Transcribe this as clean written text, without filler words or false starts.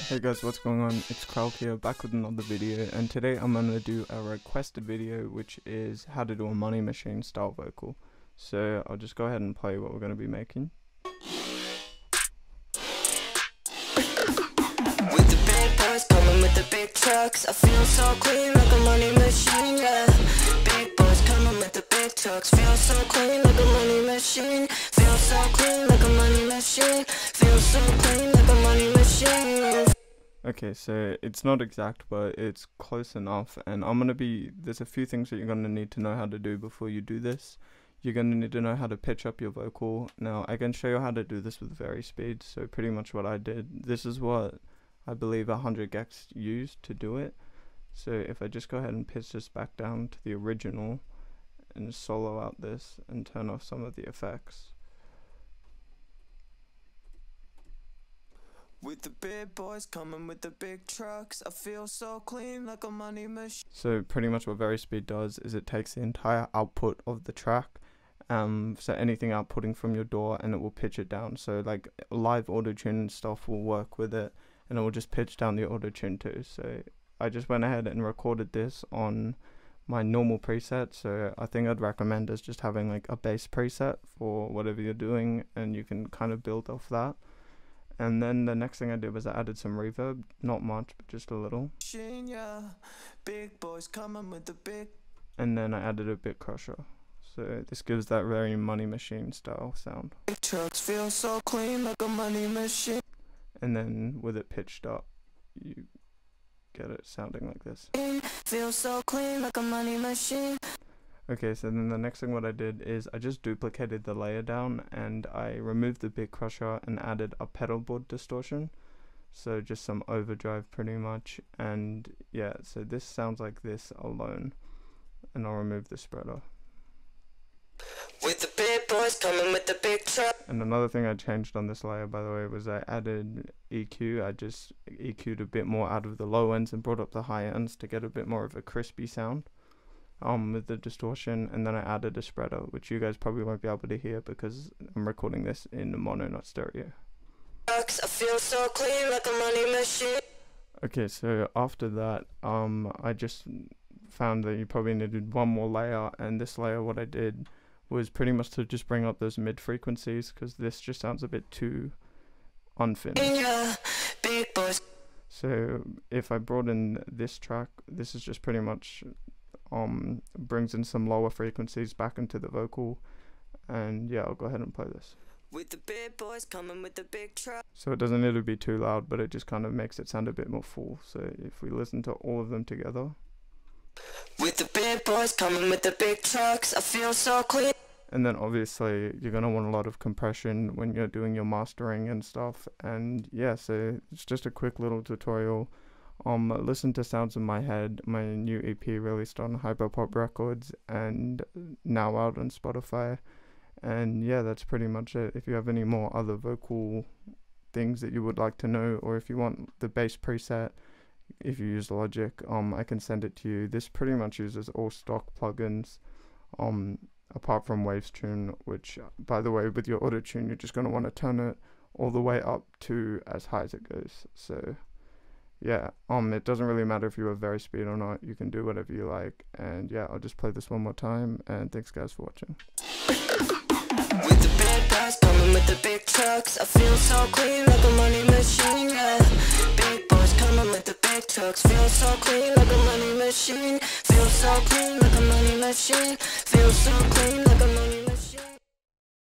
Hey guys, what's going on? It's Kralk here, back with another video, and today I'm going to do a requested video, which is how to do a money machine style vocal. So I'll just go ahead and play what we're going to be making. With the big boys coming with the big trucks, I feel so clean like a money machine, yeah. Big boys coming with the big trucks, feel so clean like a money machine. Feel so clean like a money machine. Feel so clean like a money machine. Okay, so it's not exact, but it's close enough, and there's a few things that you're going to need to know how to do before you do this. You're going to need to know how to pitch up your vocal. Now, I can show you how to do this with very speed, so pretty much what I did, this is what I believe 100 Gecs used to do it. So if I just go ahead and pitch this back down to the original, and solo out this, and turn off some of the effects. With the big boys coming with the big trucks, I feel so clean like a money machine. So pretty much what very speed does is it takes the entire output of the track, so anything outputting from your DAW, and it will pitch it down. So like live auto-tune and stuff will work with it, and it will just pitch down the auto-tune too. So I just went ahead and recorded this on my normal preset, so I think I'd recommend is just having like a bass preset for whatever you're doing, and you can kind of build off that. And then the next thing I did was I added some reverb, not much, but just a little. Big boys coming with the big. And then I added a bit crusher. So this gives that very money machine style sound. Big trucks feel so clean like a money machine. And then with it pitched up, you get it sounding like this. Feel so clean like a money machine. Okay, so then the next thing what I did is I just duplicated the layer down, and I removed the bit crusher and added a pedal board distortion. So just some overdrive pretty much, and yeah, so this sounds like this alone. And I'll remove the spreader. With the big boys coming with the big truck. And another thing I changed on this layer, by the way, was I added EQ. I just EQ'd a bit more out of the low ends and brought up the high ends to get a bit more of a crispy sound. With the distortion, and then I added a spreader, which you guys probably won't be able to hear because I'm recording this in mono, not stereo. I feel so clean like a money machine. Okay, so after that, I just found that you probably needed one more layer, and this layer, what I did was pretty much to just bring up those mid frequencies, because this just sounds a bit too unfinished. Yeah, big boys. So if I brought in this track, this is just pretty much brings in some lower frequencies back into the vocal, and yeah, I'll go ahead and play this. With the big boys coming with the big truck. So it doesn't need to be too loud, but it just kind of makes it sound a bit more full. So if we listen to all of them together. With the big boys coming with the big trucks, I feel so clean. And then obviously you're going to want a lot of compression when you're doing your mastering and stuff. And yeah, so it's just a quick little tutorial. Listen to Sounds in My Head, my new EP released on Hyperpop Records and now out on Spotify. And yeah, that's pretty much it. If you have any more other vocal things that you would like to know, or if you want the bass preset, if you use Logic, I can send it to you. This pretty much uses all stock plugins, apart from Waves Tune, which, by the way, with your auto tune, you're just going to want to turn it all the way up to as high as it goes. So yeah, it doesn't really matter if you have very speed or not. You can do whatever you like. And yeah, I'll just play this one more time, and thanks guys for watching. With the big boys coming with the big trucks, I feel so clean like a money machine, yeah. Big boys coming with the big trucks, feel so clean like a money machine. Feel so clean like a money machine. Feel so clean like a